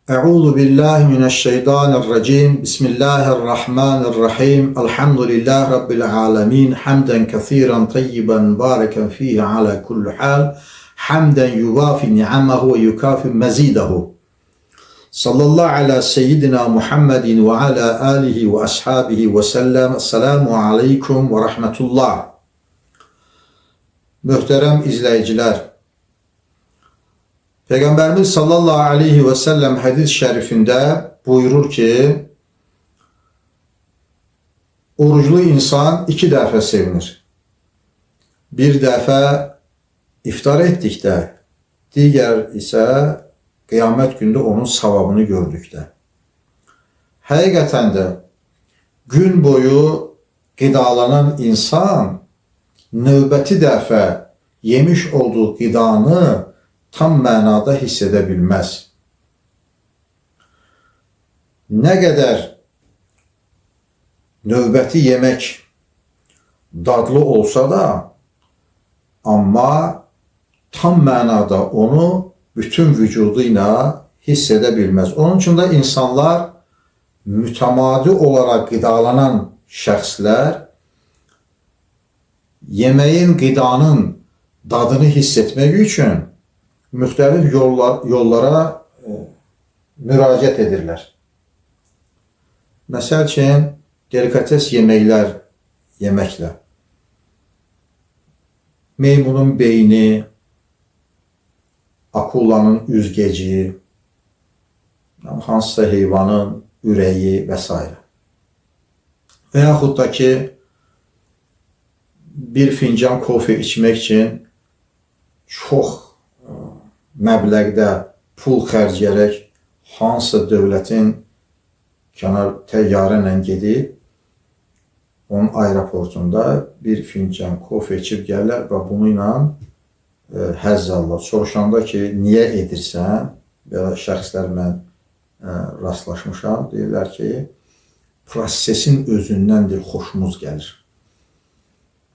Euzu billahi mineşşeytanirracim. Bismillahirrahmanirrahim. Elhamdülillahi rabbil alamin. Hamden kesiran tayyiban mübareken fihi ala kulli hal. Hamden yuvafi ni'amahu ve yukafi mezidahu. Sallallahu ala seyyidina Muhammedin ve ala alihi ve ashabihi ve sellem. Esselamu aleyküm ve rahmetullah. Muhterem izleyiciler, Peygamberimiz sallallahu aleyhi ve sellem hadis-i şerifinde buyurur ki, oruclu insan iki defa sevinir. Bir defa iftar ettikdə, diğer ise kıyamet günde onun savabını gördükdə. Həqiqətən də gün boyu qidalanan insan növbəti dəfə yemiş olduğu qidanı tam mənada hiss edə bilməz. Nə qədər növbəti yemək dadlı olsa da, amma tam mənada onu bütün vücudu ilə hiss edə bilməz. Onun üçün də insanlar mütəmadi olaraq qidalanan şəxslər yeməyin, qidanın dadını hiss etmək üçün müxtəlif yollara müraciət edirlər. Məsəl üçün, delikates yeməklər yeməklə. Meymunun beyni, akullanın üzgeci, hansısa heyvanın ürəyi və s. Və yaxud da ki, bir fincan kofe içmək üçün çox məbləğdə pul xərcləyərək hansısa dövlətin kənar təyyarə ilə gedib, onun aeroportunda bir fincan kofe içib gəlirlər və bunu ilə həzz alırlar. Soruşanda ki, niyə edirsən? Belə şəxslər mən rastlaşmışam. Deyirlər ki, prosesin özündəndir, xoşumuz gəlir.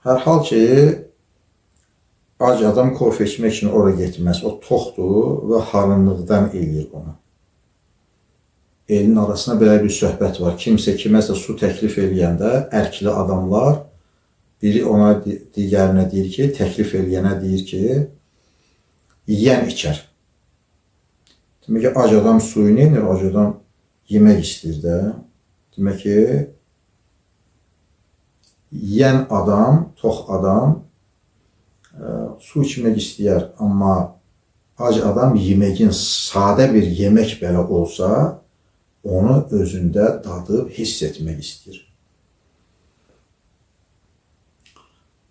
Hər hal ki, ac adam kofe içmək üçün oraya getməz. O toxdur və harınlıqdan eləyir onu. Elin arasında belə bir söhbət var. Kimsə kiməsə su təklif eləyəndə ərkli adamlar, biri ona digərinə deyir ki, təklif eləyənə deyir ki, yiyən içər. Demək ki, ac adam suyu neyinir? Ac adam yemək istəyir də. Demək ki, yiyən adam, tox adam su içmək istəyər, amma ac adam yeməyin, sadə bir yemək belə olsa, onu özündə dadıb, hiss etmək istəyir.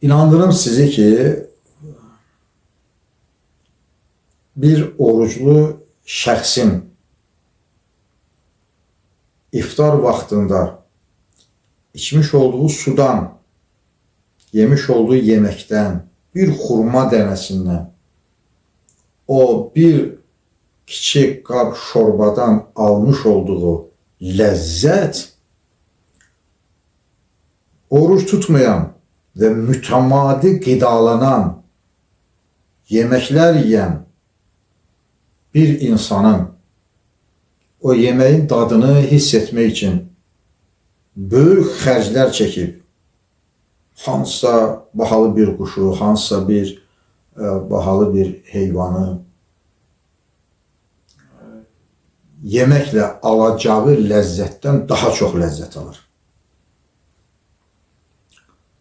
İnandırım sizi ki, bir oruclu şəxsin iftar vaxtında içmiş olduğu sudan, yemiş olduğu yeməkdən, bir xurma dənəsindən, o bir kiçik qab şorbadan almış olduğu ləzzət, oruç tutmayan və mütəmadi qidalanan yeməklər yiyən bir insanın o yeməyin dadını hiss etmək üçün böyük xərclər çəkib, hansısa bahalı bir quşu, hansısa bir bahalı bir heyvanı yeməklə alacağı ləzzətdən daha çox ləzzət alır.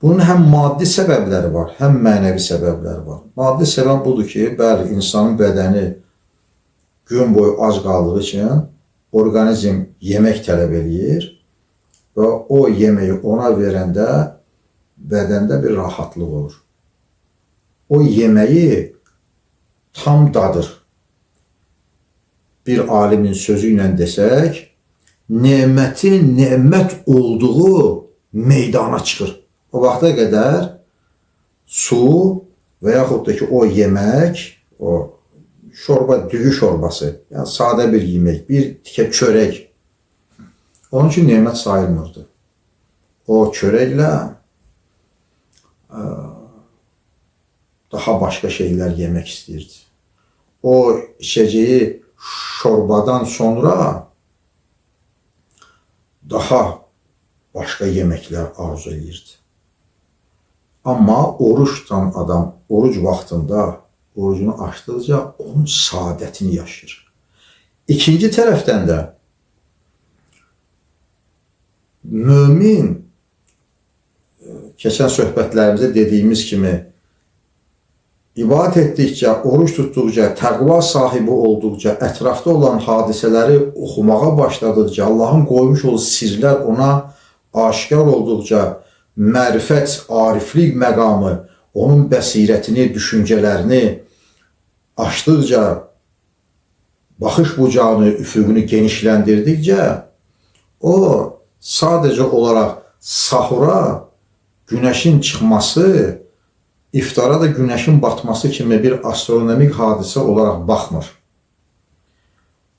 Bunun həm maddi səbəbləri var, həm mənəvi səbəbləri var. Maddi səbəb budur ki, bəli, insanın bədəni gün boyu ac qaldığı üçün orqanizm yemək tələb edir və o yeməyi ona verəndə bədəndə bir rahatlıq olur. O yeməyi tam dadır. Bir alimin sözü ilə desək, nemətin nemət olduğu meydana çıxır. O vaxta qədər su və yaxud da ki, o yemək, o şorba, düyü şorbası, yəni sadə bir yemək, bir tikə çörək, onun üçün nemət sayılmırdı. O çörəklə daha başqa şeylər yemək istəyirdi. O içeceği şorbadan sonra daha başka yemekler arzu edirdi. Amma oruç tutan adam oruc vaxtında orucunu açdıqca onun saadətini yaşayır. İkinci tərəfdən də mömin, keçən söhbətlərimizdə dediyimiz kimi, ibadət etdikcə, oruç tutduqca, təqva sahibi olduqca, ətrafda olan hadisələri oxumağa başladıqca, Allahın qoymuş olduğu sirlər ona aşkar olduqca, mərifət, ariflik məqamı onun bəsirətini, düşüncələrini açdıqca, baxış bucağını, üfüqünü genişləndirdikcə, o sadəcə olaraq sahura günəşin çıxması, iftara da günəşin batması kimi bir astronomik hadisə olaraq baxmır.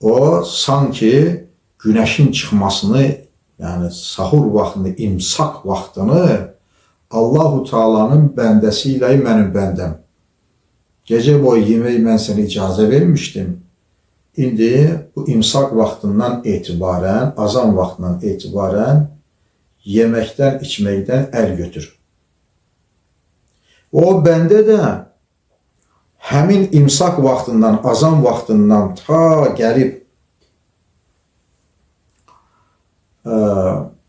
O, sanki günəşin çıxmasını, yəni sahur vaxtını, imsak vaxtını Allah-u Teala'nın bəndəsi ilə mənim bəndəm. Gecə boyu yemək mən sənə icazə vermişdim. İndi bu imsak vaxtından etibarən, azan vaxtından etibarən yeməkdən, içməkdən əl götür. O bəndə də həmin imsak vaxtından, azan vaxtından ta gəlib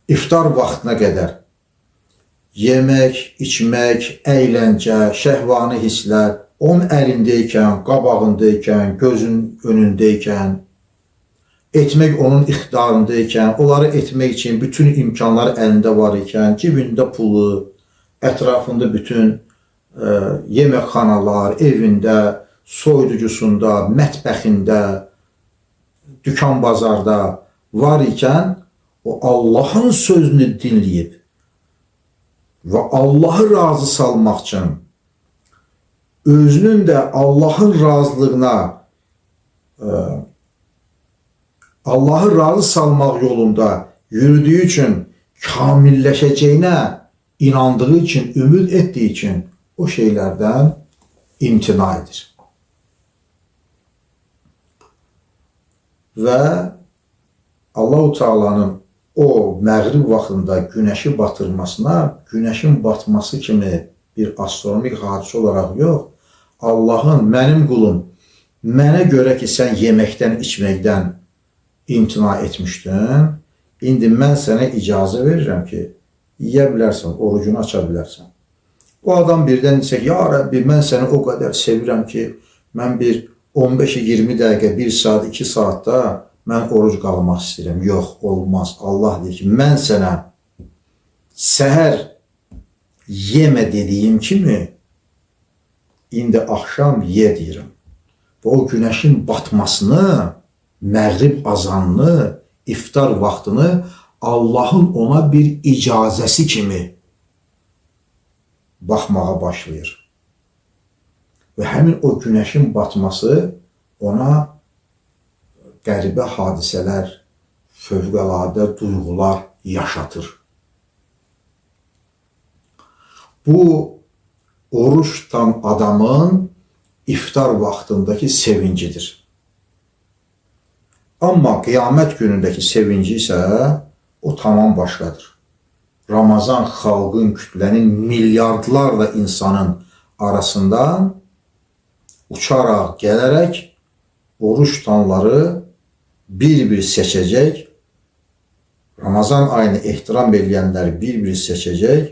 iftar vaxtına qədər yemək, içmək, əyləncə, şəhvani hisslər onun əlindəykən, qabağındaykən, gözün önündəykən, etmək onun ixtidarındaykən, onları etmək üçün bütün imkanlar əlində var ikən, cibində pulu, ətrafında bütün yeməkxanalar, evində, soyuducusunda, mətbəxində, dükan bazarda var ikən, o Allahın sözünü dinləyib və Allahı razı salmaq üçün özünün də Allahın razılığına, Allahı razı salmaq yolunda yürüdüyü üçün kamilləşəcəyinə inandığı üçün, ümid etdiyi üçün o şeylərdən imtina edir. Və Allah-u Teala'nın o məğrib vaxtında günəşi batırmasına, günəşin batması kimi bir astronomik hadisə olaraq yox, Allahın, mənim qulum, mənə görə ki, sən yeməkdən, içməkdən imtina etmişdin, indi mən sənə icazə verirəm ki, yiyə bilərsən, orucunu aça bilərsən. O adam birdən deyəcək, ya Rəbbi, mən səni o qədər sevirəm ki, mən bir 15-20 dəqiqə, 1 saat, 2 saatda mən oruc qalmaq istəyirəm. Yox, olmaz. Allah deyir ki, mən sənə səhər yemə dediyim kimi, indi axşam ye deyirəm. Və o günəşin batmasını, məğrib azanını, iftar vaxtını Allahın ona bir icazəsi kimi baxmağa başlayır. Və həmin o günəşin batması ona qəribə hadisələr, fövqəladə duyğular yaşatır. Bu, oruç tutan adamın iftar vaxtındakı sevincidir. Amma qiyamət günündəki sevinci isə o tamam başqadır. Ramazan xalqın, kütlənin, milyardlarla insanın arasından uçaraq, gələrək oruç tutanları bir-bir seçəcək, Ramazan ayını ehtiram edənləri bir-bir seçəcək,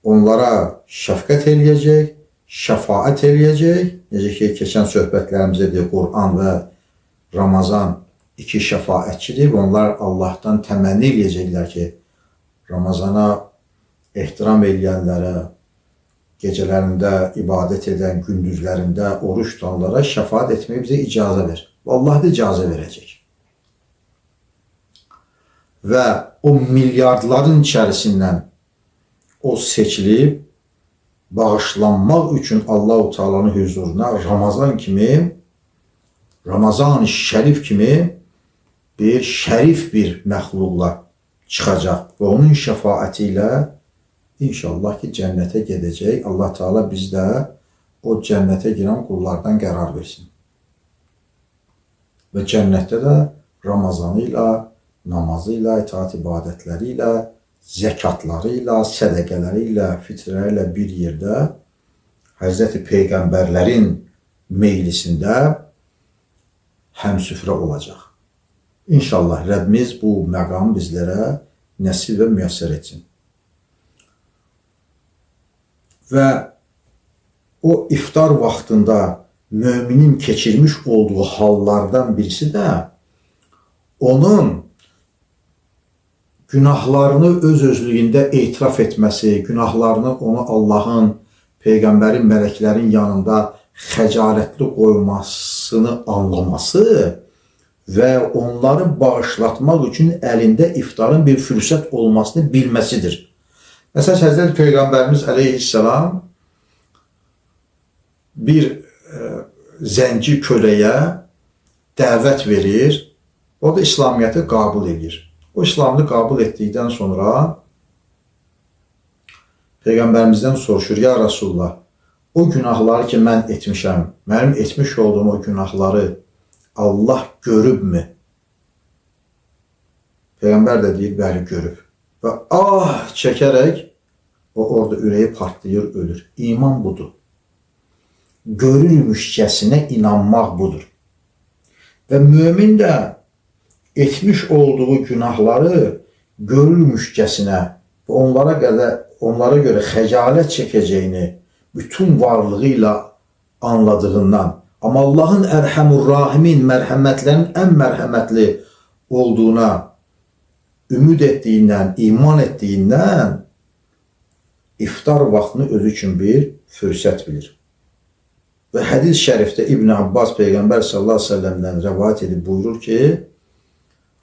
onlara şəfqət eləyəcək, şəfaət eləyəcək. Necə ki, keçən söhbətlərimizdə deyək, Qur'an və Ramazan iki şəfaətçidir. Onlar Allahdan təmənni eləyəcəklər ki, Ramazana ehtiram eləyənlərə, gecələrində ibadət edən, gündüzlərində oruç tutanlara şəfaət etməyə bizə icazə ver. Allah da icazə verəcək. Və o milyardların içərisindən o seçilib, bağışlanmaq üçün Allah-u Teala'nın huzuruna Ramazan kimi, Ramazan-ı Şərif kimi bir şərif bir məxluqla çıxacaq və onun şəfaəti ilə İnşallah ki, cənnətə gedəcək. Allah Teala bizdə o cənnətə girən qullardan qərar versin. və cənnətdə də Ramazanı ilə, namazı ilə, itaat ibadətləri ilə, zəkatları ilə, sədəqələri ilə, fitrələri ilə bir yerdə Həzrəti Peyğəmbərlərin meylisində həmsüfrə olacaq. İnşallah Rəbbimiz bu məqamı bizlərə nəsib və müyəssər etsin. Və o iftar vaxtında müminin keçirmiş olduğu hallardan birisi də onun günahlarını öz-özlüyündə etiraf etməsi, günahlarını onu Allahın, Peyğəmbərin, mələklərin yanında xəcalətli qoymasını anlaması və onları bağışlatmaq üçün əlində iftarın bir fürsət olmasını bilməsidir. Məsələn, Həzrəti Peyğəmbərimiz əleyhissalam bir zənci köləyə dəvət verir, o da İslamiyyəti qəbul edir. O İslamını qəbul etdikdən sonra Peyğəmbərimizdən soruşur, ya Rasulullah, o günahları ki mən etmişəm, mənim etmiş olduğum o günahları Allah görübmü? Peyğəmbər də deyir, bəli görüb. Və çəkərək o orada ürəyi partlayır, ölür. İman budur. Görülmüşcəsinə inanmaq budur. Və mümin də etmiş olduğu günahları görülmüşcəsinə və onlara görə xəcalət çəkəcəyini bütün varlığıyla anladığından, amma Allahın Ərhəmur-Rahimin, mərhəmətlərin ən mərhəmətli olduğuna ümid etdiyindən, iman etdiyindən iftar vaxtını özü üçün bir fürsət bilir. Və hədis şərifdə İbn Abbas Peyğəmbər sallallahu əleyhi və səlləmdən rəvayət edib buyurur ki,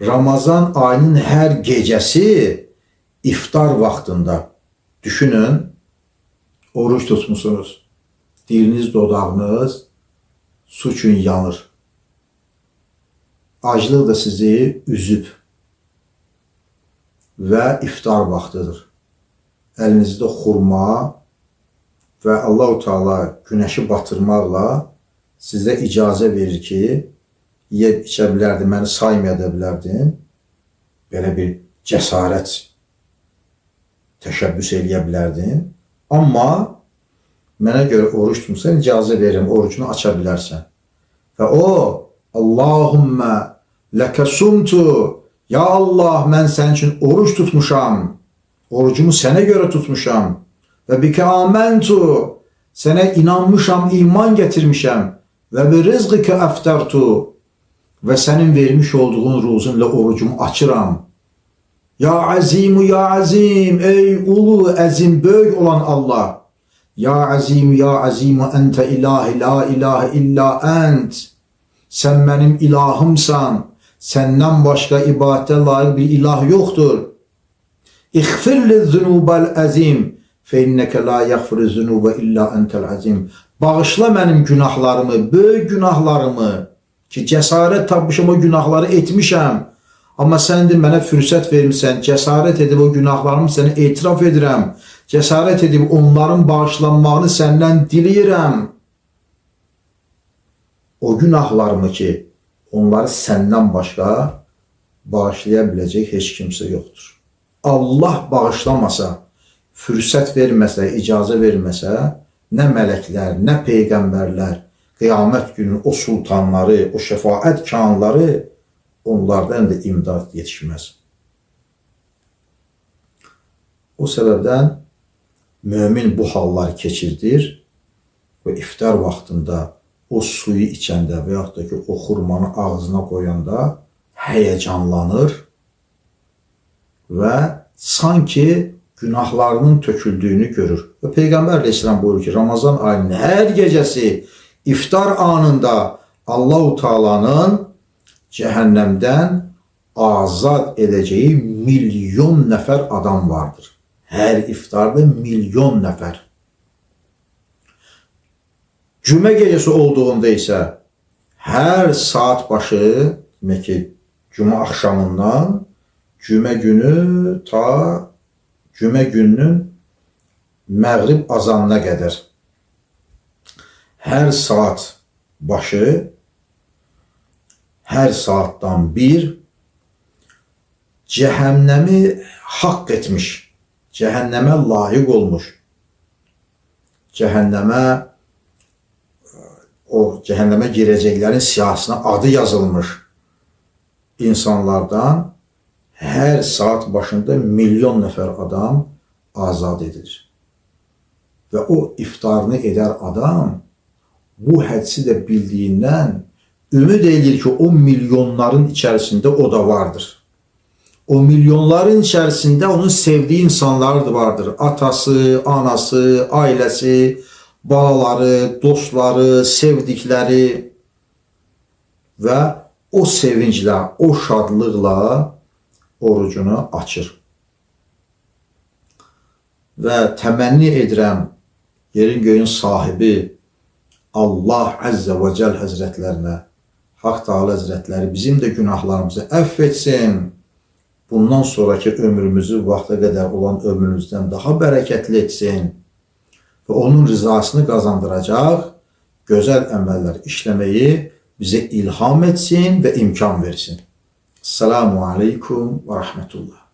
Ramazan ayının hər gecəsi iftar vaxtında düşünün, oruç tutmuşsunuz, diliniz, dodağınız su üçün yanır. Aclıq da sizi üzüb və iftar vaxtıdır. Əlinizdə xurma və Allah-u Teala günəşi batırmaqla sizə icazə verir ki, yeyib içə bilərdin, məni saymaya da bilərdin, belə bir cəsarət təşəbbüs eləyə bilərdin. Amma mənə görə oruç tutmuşsan, icazə verirəm, orucunu aça bilərsən. Və o, Allahümmə ləkə sumtu, ya Allah, mən sənin üçün oruç tutmuşam, orucumu sənə görə tutmuşam və bikə aməntu, sənə inanmışam, iman getirmişəm və bir rizqikə əftərtu və sənin vermiş olduğun ruzunla orucumu açıram. Ya azimu, ya azim, ey ulu, əzim, böyük olan Allah. Ya azimu, əntə ilahi, la ilahe illa ənt. Sən mənim ilahımsan, səndən başqa ibadətə layiq bir ilah yoxdur. İğfirli zünubəl əzim, fə innəkə la yəğfiri zünubə illa əntəl əzim. Bağışla mənim günahlarımı, böyük günahlarımı, ki cəsarət tapmışam, o günahları etmişəm. Amma sən də mənə fürsət vermişsən, cəsarət edib o günahlarımı sənə etiraf edirəm. Cəsarət edib onların bağışlanmağını səndən diləyirəm. O günahlarımı ki, onları səndən başqa bağışlaya biləcək heç kimsə yoxdur. Allah bağışlamasa, fürsət verməsə, icazə verməsə, nə mələklər, nə peyğəmbərlər, qiyamət günün o sultanları, o şəfaət kanları onlardan da imdad yetişməz. O səbəbdən mümin bu halları keçirdir və iftar vaxtında o suyu içəndə və yaxud da ki, o xurmanı ağzına qoyanda həyəcanlanır və sanki günahlarının töküldüyünü görür. Və Peyğəmbər əleyhissalam buyurur ki, Ramazan ayının hər gecəsi iftar anında Allah-u Teala'nın cəhənnəmdən azad edəcəyi milyon nəfər adam vardır. Hər iftarda milyon nəfər. Cümə gecəsi olduğunda isə hər saat başı, demək ki, cümə axşamından cümə günü ta cümə gününün məğrib azanına qədər hər saat başı hər saatdan bir cəhənnəmi haqq etmiş, cəhənnəmə layiq olmuş, cəhənnəmə girəcəklərin siyahısına adı yazılmış insanlardan hər saat başında milyon nəfər adam azad edilir. Və o iftarını edər adam bu hədisi də bildiyindən ümid edir ki, o milyonların içərisində o da vardır. O milyonların içərisində onun sevdiyi insanlar da vardır. Atası, anası, ailəsi, balaları, dostları, sevdikləri və o sevinclə, o şadlıqla orucunu açır. Və təmənni edirəm yerin göyün sahibi Allah Əzzə və Cəl Həzrətlərinə, Haqq Teala Həzrətləri bizim də günahlarımızı əfv etsin. Bundan sonraki ömrümüzü vaxta qədər olan ömrümüzdən daha bərəkətli etsin və onun rızasını qazandıracaq gözəl əməllər işləməyi bizə ilham etsin və imkan versin. Esselamu aleykum və rəhmətullah.